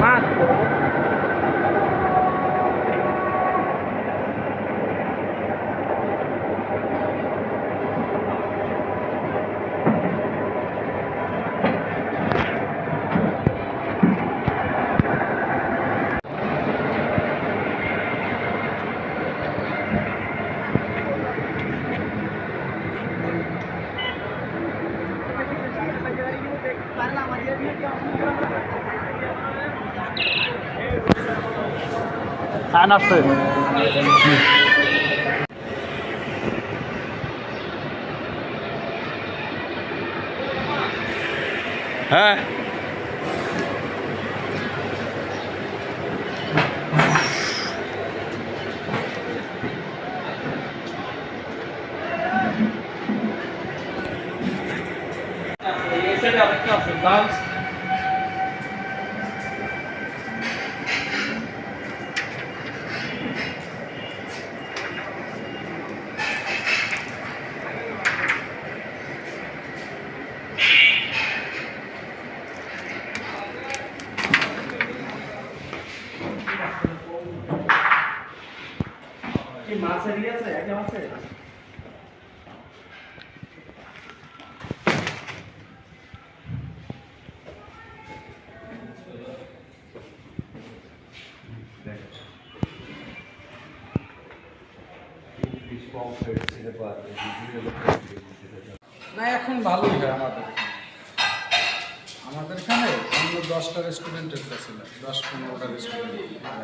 মাছ হ্যাঁ আসছে হ্যাঁ মাছের ইয়ে আছে একটা আছে না এখন ভালোই হয় আমাদের এখানে অন্য 10টা রেস্টুরেন্টের কাছে 10-15টা রেস্টুরেন্ট হ্যাঁ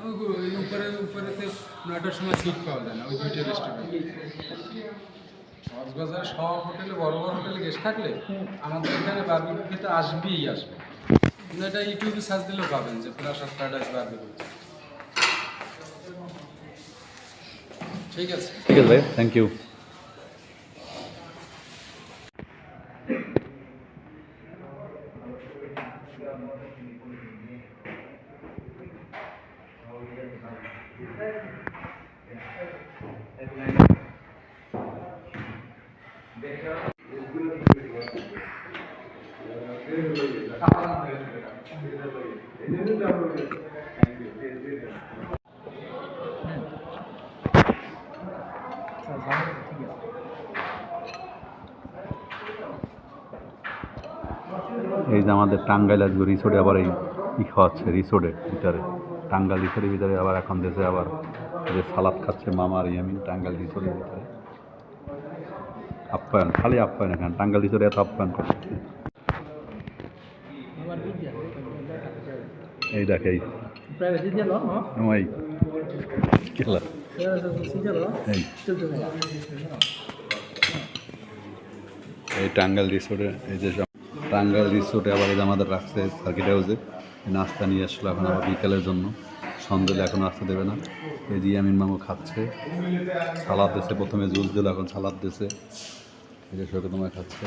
ওই উপরেতে 9টার সময় সিট পাওয়া যায় না ওই 2টা রেস্টুরেন্ট কক্সবাজারে সব হোটেলে বড় বড় হোটেলে গেস্ট থাকলে আমাদের এখানে বারবিকিউ খেতে আসবে কিন্তু এটা ইউটিউবে সার্চ দিলেও পাবেন যে প্রাসাদ প্যারাডাইস বারবিকিউ ঠিক আছে ভাই থ্যাংক ইউ এই যে আমাদের টাঙ্গাইল আজকে রিসোর্টে আবার এই খাওয়াচ্ছে রিসোর্টের ভিতরে টাঙ্গাইল রিসোর্টের ভিতরে আবার এখন দেশে আবার যে সালাদ খাচ্ছে মামার ইয়ামিন টাঙ্গাইল রিসোর্টের ভিতরে আপ্যায়ন খালি আপ্যায়ন এখানে টাঙ্গাইল রিসোর্টে এত আপ্যায়ন করতেছে এই দেখে এই খেলা এই টাঙ্গাইল রিসোর্টে এই যে টাঙ্গাইল রিসোর্টে আবার এই যে আমাদের রাখছে সার্কিট হাউসে নাস্তা নিয়ে আসলো এখন আবার বিকেলের জন্য সন্ধ্যেলে এখন আসতে দেবে না এই যে ইয়ামিন মামু খাচ্ছে সালাদ দিচ্ছে প্রথমে জুস দিল এখন সালাদ দিচ্ছে এই যে সৈকত তোমায় খাচ্ছে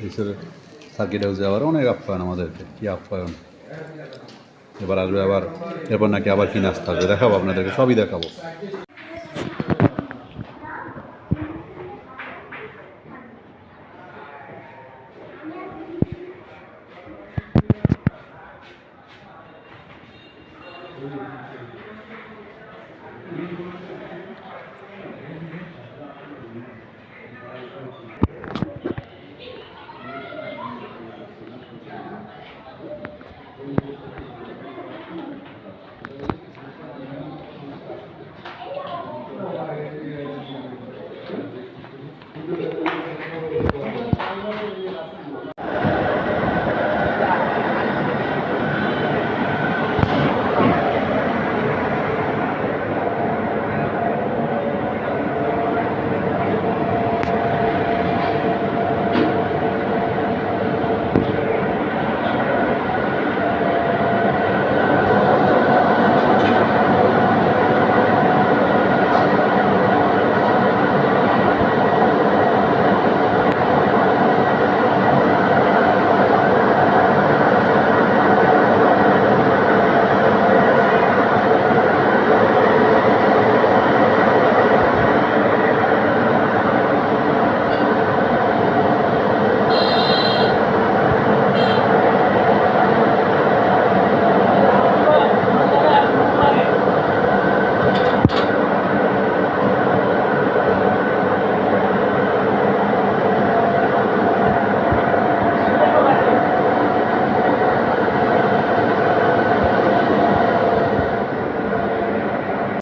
রিসোর্টে সার্কিট হাউসে আবার অনেক আপ্যায়ন আমাদেরকে কী আপ্যায়ন এবার আসবে আবার এরপর নাকি আবার কি নাস্তা আসবে দেখাবো আপনাদেরকে সবই দেখাবো